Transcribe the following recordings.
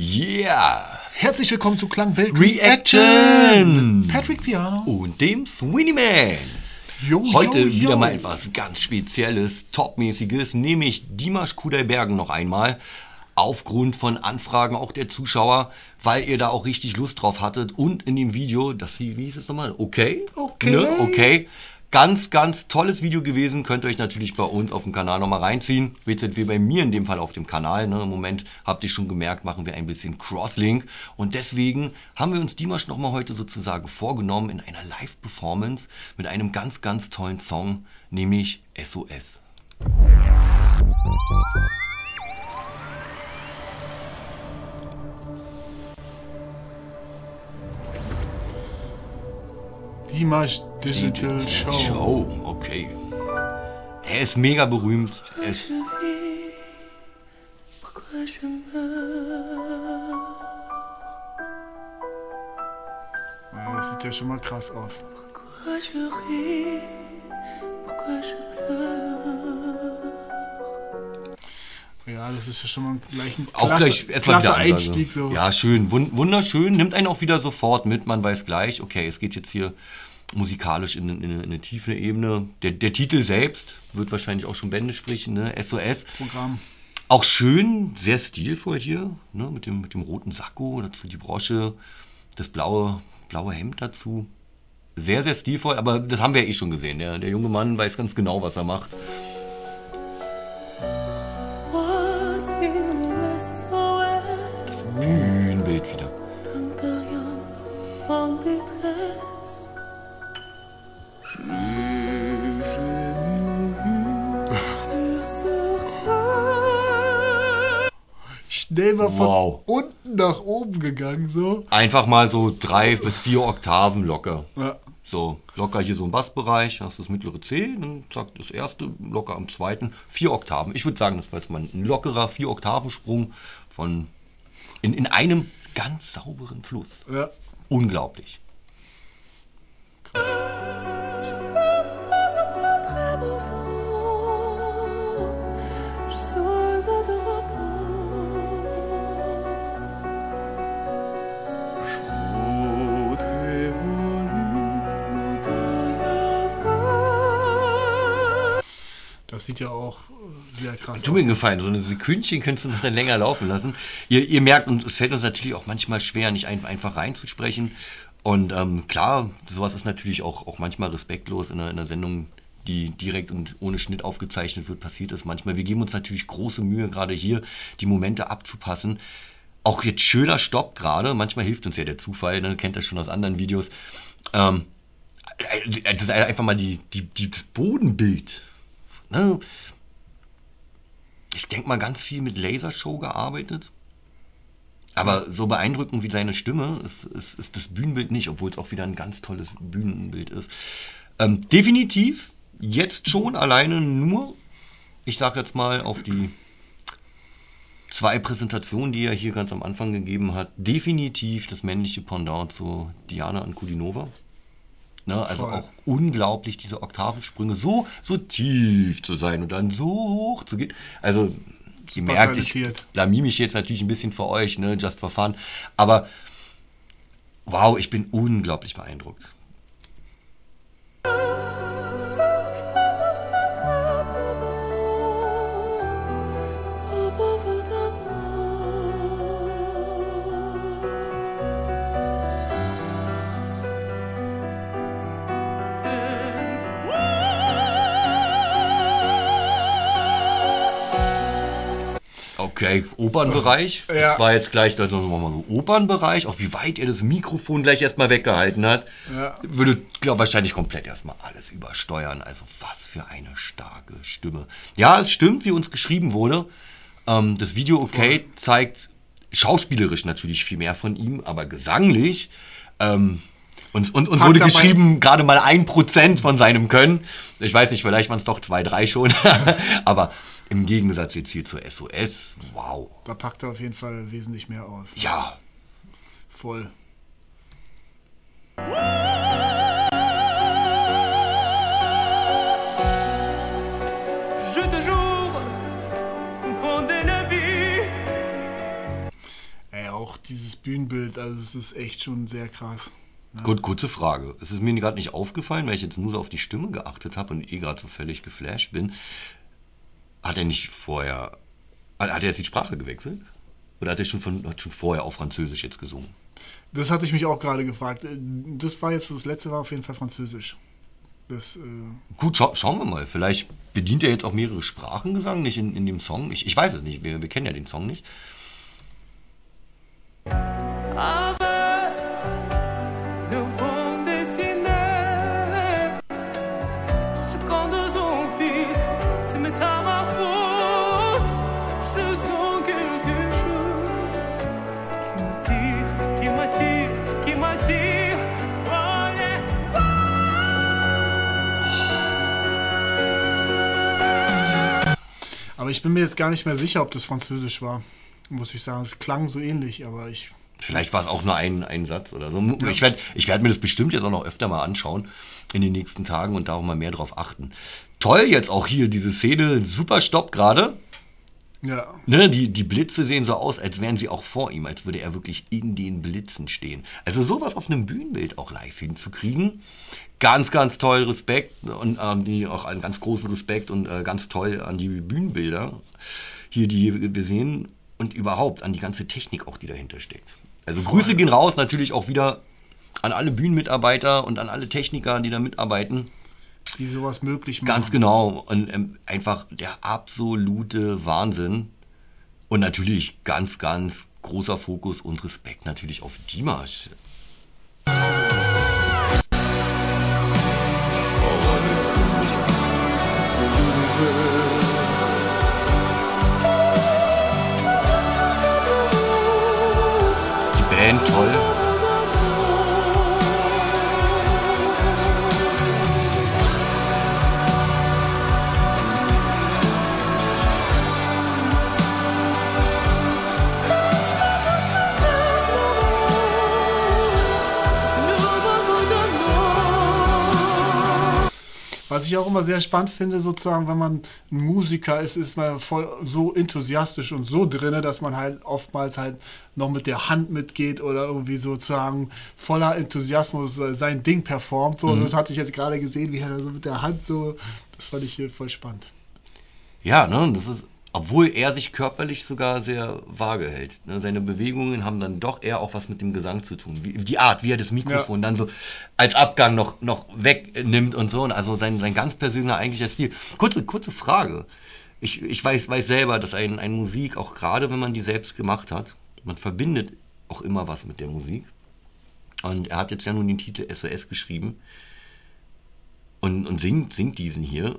Yeah! Herzlich willkommen zu Klangwelt Reaction! Patrick Piano Und dem Sweeney Man. Heute wieder mal etwas ganz Spezielles, Topmäßiges, nämlich Dimash Kudaibergen noch einmal. Aufgrund von Anfragen auch der Zuschauer, weil ihr da auch richtig Lust drauf hattet. Und in dem Video, wie hieß es nochmal? Okay? Okay. Ne? Okay. Ganz, ganz tolles Video gewesen. Könnt ihr euch natürlich bei uns auf dem Kanal nochmal reinziehen. WZW bei mir in dem Fall auf dem Kanal. Ne? Im Moment habt ihr schon gemerkt, machen wir ein bisschen Crosslink. Und deswegen haben wir uns Dimash nochmal heute sozusagen vorgenommen in einer Live-Performance mit einem ganz, ganz tollen Song, nämlich SOS. Dimash Digital Show. Okay. Er ist mega berühmt. Das sieht ja schon mal krass aus. Ja, das ist ja schon mal gleich ein klasse Einstieg. So. Ja, schön, wunderschön. Nimmt einen auch wieder sofort mit. Man weiß gleich, okay, es geht jetzt hier musikalisch in eine tiefe Ebene. Der Titel selbst wird wahrscheinlich auch schon Bände sprechen, ne? SOS. Programm. Auch schön, sehr stilvoll hier, ne? Mit dem roten Sakko, dazu die Brosche, das blaue Hemd dazu. Sehr, sehr stilvoll, aber das haben wir ja eh schon gesehen. Der junge Mann weiß ganz genau, was er macht. Das Bühnenbild wieder. Schnell mal von unten nach oben gegangen, so. Einfach mal so 3 bis 4 Oktaven locker. Ja. So, locker hier so im Bassbereich, hast du das mittlere C, dann zack, das erste, locker am zweiten, 4 Oktaven. Ich würde sagen, das war jetzt mal ein lockerer 4-Oktaven-Sprung von in einem ganz sauberen Fluss. Ja. Unglaublich. Das sieht ja auch sehr krass aus. Tut mir gefallen, so eine Sekündchen könntest du noch dann länger laufen lassen. Ihr merkt, und es fällt uns natürlich auch manchmal schwer, nicht einfach reinzusprechen. Und klar, sowas ist natürlich auch manchmal respektlos in einer Sendung, die direkt und ohne Schnitt aufgezeichnet wird, passiert es manchmal. Wir geben uns natürlich große Mühe, gerade hier die Momente abzupassen. Auch jetzt schöner Stopp gerade, manchmal hilft uns ja der Zufall, ne? Kennt das schon aus anderen Videos. Das ist einfach mal das Bodenbild. Ne? Ich denke mal, ganz viel mit Lasershow gearbeitet. Aber so beeindruckend wie seine Stimme ist das Bühnenbild nicht, obwohl es auch wieder ein ganz tolles Bühnenbild ist. Definitiv jetzt schon alleine nur, ich sage jetzt mal, auf die 2 Präsentationen, die er hier ganz am Anfang gegeben hat, definitiv das männliche Pendant zu Diana Ankudinova. Ne, also auch unglaublich, diese Oktavensprünge so tief zu sein und dann so hoch zu gehen. Also, ihr merkt, ich blamier mich jetzt natürlich ein bisschen für euch, ne, just for fun. Aber, wow, ich bin unglaublich beeindruckt. Okay, Opernbereich. Ja. Das war jetzt gleich noch mal so Opernbereich. Auch wie weit er das Mikrofon gleich erstmal weggehalten hat. Ja. Würde, glaube wahrscheinlich komplett erstmal alles übersteuern. Also was für eine starke Stimme. Ja, es stimmt, wie uns geschrieben wurde. Das Video Okay zeigt schauspielerisch natürlich viel mehr von ihm, aber gesanglich. Uns wurde geschrieben, gerade mal 1% von seinem Können. Ich weiß nicht, vielleicht waren es doch 2, 3 schon. Aber im Gegensatz jetzt hier zur SOS, wow. Da packt er auf jeden Fall wesentlich mehr aus. Ja. Voll. Je te jure, confondez la vie. auch dieses Bühnenbild, also es ist echt schon sehr krass. Ja. Gut, kurze Frage. Es ist mir gerade nicht aufgefallen, weil ich jetzt nur so auf die Stimme geachtet habe und gerade so völlig geflasht bin. Hat er jetzt die Sprache gewechselt? Oder hat er schon vorher auf Französisch jetzt gesungen? Das hatte ich mich auch gerade gefragt. Das letzte war auf jeden Fall Französisch. Gut, schauen wir mal. Vielleicht bedient er jetzt auch mehrere Sprachengesang, nicht in dem Song. Ich weiß es nicht, wir kennen ja den Song nicht. Aber ich bin mir jetzt gar nicht mehr sicher, ob das Französisch war, muss ich sagen. Es klang so ähnlich, aber ich... Vielleicht war es auch nur ein Satz oder so. Ja. Ich werd mir das bestimmt jetzt auch noch öfter mal anschauen in den nächsten Tagen und da auch mal mehr drauf achten. Toll, jetzt auch hier diese Szene, super Stopp gerade. Ja. Ne, die Blitze sehen so aus, als wären sie auch vor ihm, als würde er wirklich in den Blitzen stehen. Also sowas auf einem Bühnenbild auch live hinzukriegen, ganz, ganz toll, Respekt und auch einen ganz großen Respekt und ganz toll an die Bühnenbilder hier, die wir sehen und überhaupt an die ganze Technik auch, die dahinter steckt. Also Grüße gehen raus natürlich auch wieder an alle Bühnenmitarbeiter und an alle Techniker, die da mitarbeiten. Die sowas möglich machen. Ganz genau. Und einfach der absolute Wahnsinn. Und natürlich ganz, ganz großer Fokus und Respekt natürlich auf Dimash. Die Band toll. Was ich auch immer sehr spannend finde, sozusagen, wenn man ein Musiker ist, ist man voll so enthusiastisch und so drin, dass man halt oftmals halt noch mit der Hand mitgeht oder irgendwie sozusagen voller Enthusiasmus sein Ding performt. So, das hatte ich jetzt gerade gesehen, wie er da so mit der Hand so, das fand ich hier voll spannend. Ja, ne, das ist, obwohl er sich körperlich sogar sehr vage hält. Ne, seine Bewegungen haben dann doch eher auch was mit dem Gesang zu tun. Die Art, wie er das Mikrofon dann so als Abgang noch wegnimmt und so. Also sein ganz persönlicher eigentlicher Stil. Kurze Frage. Ich weiß selber, dass ein Musik, auch gerade wenn man die selbst gemacht hat, man verbindet auch immer was mit der Musik. Und er hat jetzt ja nun den Titel SOS geschrieben und singt diesen hier.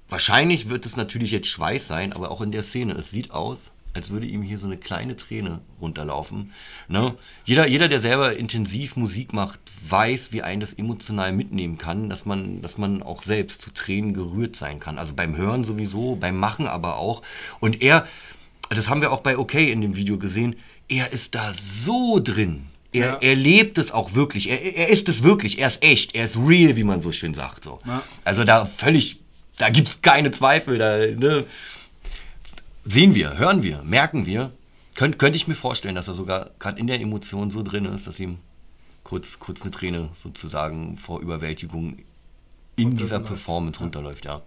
Wahrscheinlich wird es natürlich jetzt Schweiß sein, aber auch in der Szene. Es sieht aus, als würde ihm hier so eine kleine Träne runterlaufen. Ne? Jeder, der selber intensiv Musik macht, weiß, wie einen das emotional mitnehmen kann, dass man auch selbst zu Tränen gerührt sein kann. Also beim Hören sowieso, beim Machen aber auch. Und er, das haben wir auch bei OK in dem Video gesehen, er ist da so drin. Er lebt es auch wirklich. Er ist es wirklich. Er ist echt. Er ist real, wie man so schön sagt. So. Ja. Also da gibt es keine Zweifel. Ne? Sehen wir, hören wir, merken wir. Könnte ich mir vorstellen, dass er sogar gerade in der Emotion so drin ist, dass ihm kurz eine Träne sozusagen vor Überwältigung in dieser Performance runterläuft. Ja.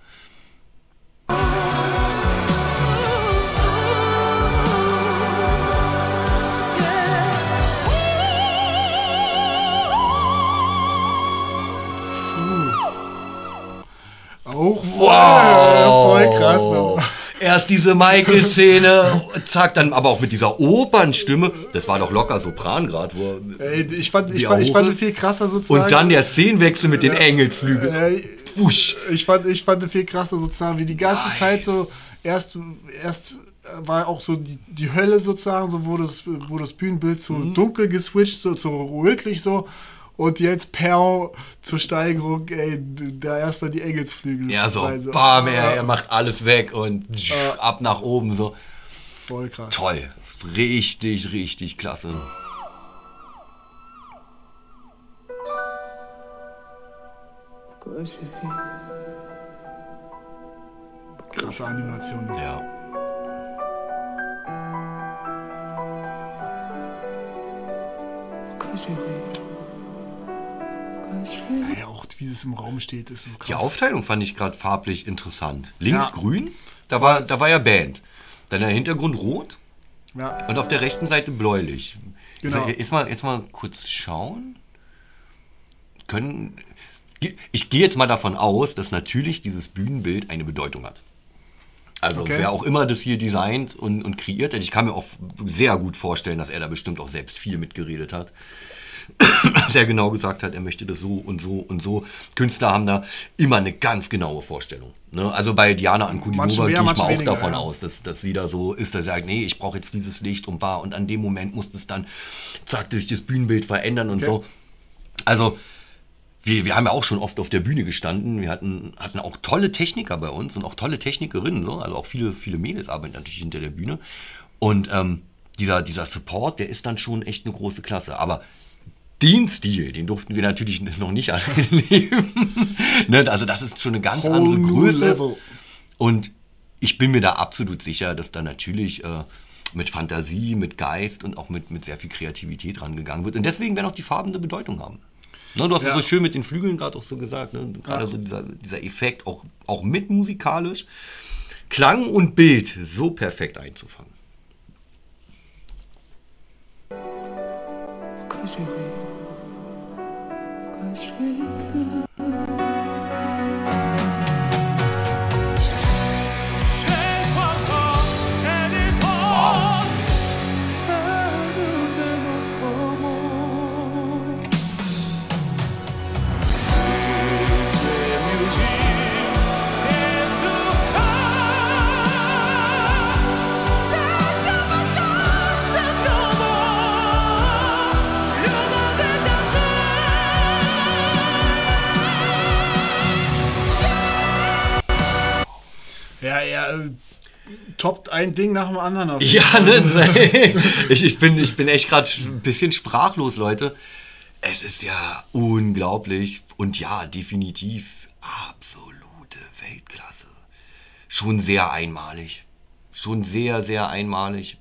Auch voll krass. So. Erst diese Michael-Szene, zack, dann aber auch mit dieser Opernstimme. Das war doch locker Soprangrad. Ich fand viel krasser sozusagen. Und dann der Szenenwechsel mit den Engelsflügeln. Ich fand viel krasser sozusagen, wie die ganze Zeit so, erst war auch so die Hölle sozusagen, so wo das Bühnenbild so dunkel geswitcht, so rötlich so. Und jetzt zur Steigerung, da erstmal die Engelsflügel. Ja, so, bam, er macht alles weg und ab nach oben, so. Voll krass. Toll. Richtig, richtig klasse. Krasse Animation. Ja. Ja, auch wie es im Raum steht, ist so krass. Die Aufteilung fand ich gerade farblich interessant. Links Ja. grün, da war ja Band. Dann der Hintergrund rot Ja, und auf der rechten Seite bläulich. Genau. Jetzt mal kurz schauen. Ich gehe jetzt mal davon aus, dass natürlich dieses Bühnenbild eine Bedeutung hat. Also Okay. wer auch immer das hier designt und kreiert hat, ich kann mir auch sehr gut vorstellen, dass er da bestimmt auch selbst viel mitgeredet hat. Dass er genau gesagt hat, er möchte das so und so und so. Künstler haben da immer eine ganz genaue Vorstellung. Ne? Also bei Diana Ankudinova Manche mehr, gehe ich manche mal auch weniger, davon ja. aus, dass sie da so ist, dass sie sagt, nee, ich brauche jetzt dieses Licht und bar und an dem Moment muss es dann, zack, sich das Bühnenbild verändern und Okay. so. Also wir haben ja auch schon oft auf der Bühne gestanden. Wir hatten auch tolle Techniker bei uns und auch tolle Technikerinnen. So. Also auch viele Mädels arbeiten natürlich hinter der Bühne. Und dieser Support, der ist dann schon echt eine große Klasse. Aber den Stil, den durften wir natürlich noch nicht erleben. Ne, also das ist schon eine ganz Whole andere new Größe. level. Und ich bin mir da absolut sicher, dass da natürlich mit Fantasie, mit Geist und auch mit sehr viel Kreativität rangegangen wird. Und deswegen werden auch die Farben eine Bedeutung haben. Ne, du hast es Ja. so schön mit den Flügeln gerade auch so gesagt, ne? Gerade Ja. so dieser Effekt, auch mit musikalisch, Klang und Bild so perfekt einzufangen. Ja, er toppt ein Ding nach dem anderen auf. Ja, ne? Ich bin echt gerade ein bisschen sprachlos, Leute. Es ist ja unglaublich und ja, definitiv absolute Weltklasse. Schon sehr einmalig. Schon sehr, sehr einmalig.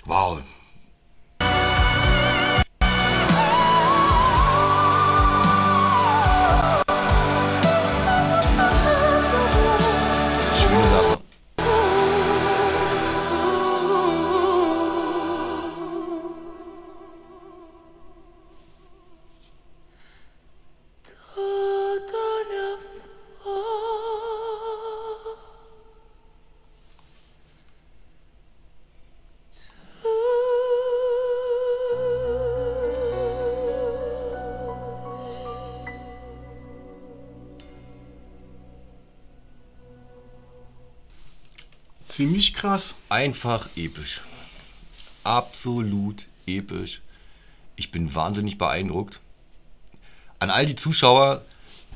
Wow. Schöne Sache. Ziemlich krass. Einfach episch. Absolut episch. Ich bin wahnsinnig beeindruckt. An all die Zuschauer,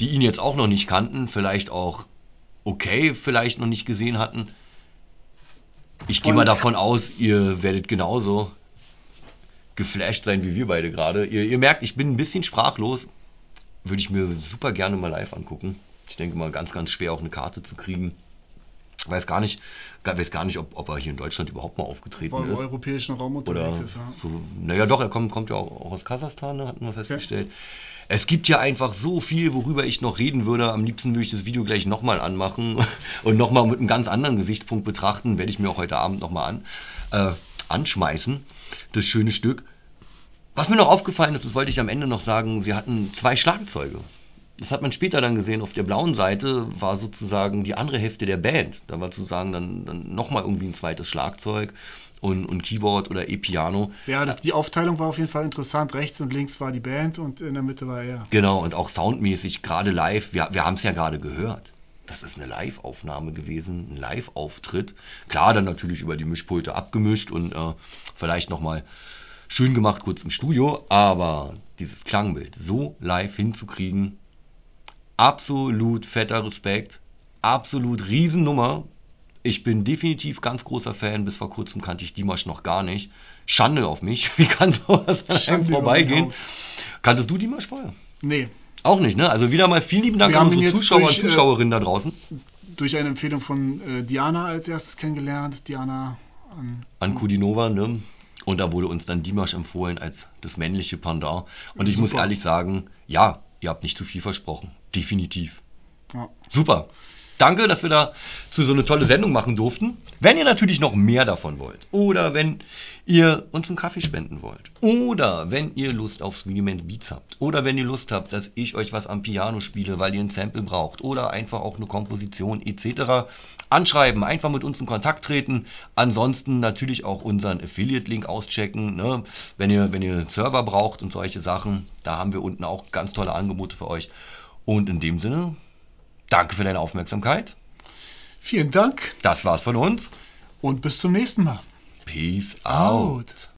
die ihn jetzt auch noch nicht kannten, vielleicht auch okay, vielleicht noch nicht gesehen hatten. Ich gehe mal davon aus, ihr werdet genauso geflasht sein wie wir beide gerade. Ihr merkt, ich bin ein bisschen sprachlos. Würde ich mir super gerne mal live angucken. Ich denke mal, ganz, ganz schwer auch eine Karte zu kriegen. Weiß gar nicht, ob er hier in Deutschland überhaupt mal aufgetreten Weil im ist. europäischen Raum Oder unterwegs ist. Ja. so, naja doch, er kommt ja auch aus Kasachstan, ne, hatten wir festgestellt. Es gibt ja einfach so viel, worüber ich noch reden würde. Am liebsten würde ich das Video gleich nochmal anmachen und nochmal mit einem ganz anderen Gesichtspunkt betrachten. Werde ich mir auch heute Abend nochmal anschmeißen, das schöne Stück. Was mir noch aufgefallen ist, das wollte ich am Ende noch sagen, sie hatten 2 Schlagzeuge. Das hat man später dann gesehen, auf der blauen Seite war sozusagen die andere Hälfte der Band. Da war sozusagen dann nochmal irgendwie ein zweites Schlagzeug und Keyboard oder E-Piano. Ja, die Aufteilung war auf jeden Fall interessant. Rechts und links war die Band und in der Mitte war er. Genau, und auch soundmäßig, gerade live, wir haben es ja gerade gehört. Das ist eine Live-Aufnahme gewesen, ein Live-Auftritt. Klar, dann natürlich über die Mischpulte abgemischt und vielleicht nochmal schön gemacht kurz im Studio. Aber dieses Klangbild so live hinzukriegen, absolut fetter Respekt, absolut Riesennummer. Ich bin definitiv ganz großer Fan. Bis vor kurzem kannte ich Dimash noch gar nicht. Schande auf mich. Wie kann sowas an einem Schande über vorbeigehen? mein Haupt. Kanntest du Dimash vorher? Nee, Auch nicht, ne? Also wieder mal vielen lieben Dank Wir an haben ihn unsere jetzt Zuschauer und durch, Zuschauerinnen da draußen. durch eine Empfehlung von Diana als erstes kennengelernt. Diana An Kudinova, ne? Und da wurde uns dann Dimash empfohlen als das männliche Pendant. Und ich Super. muss ehrlich sagen, ja, ihr habt nicht zu viel versprochen. Definitiv. Ja. Super. Danke, dass wir da so eine tolle Sendung machen durften. Wenn ihr natürlich noch mehr davon wollt oder wenn ihr uns einen Kaffee spenden wollt oder wenn ihr Lust auf Sweetyman Beats habt oder wenn ihr Lust habt, dass ich euch was am Piano spiele, weil ihr ein Sample braucht oder einfach auch eine Komposition etc. anschreiben, einfach mit uns in Kontakt treten. Ansonsten natürlich auch unseren Affiliate-Link auschecken, ne? Wenn ihr einen Server braucht und solche Sachen, da haben wir unten auch ganz tolle Angebote für euch. Und in dem Sinne, danke für deine Aufmerksamkeit. Vielen Dank Das war's von uns. und bis zum nächsten Mal. Peace out.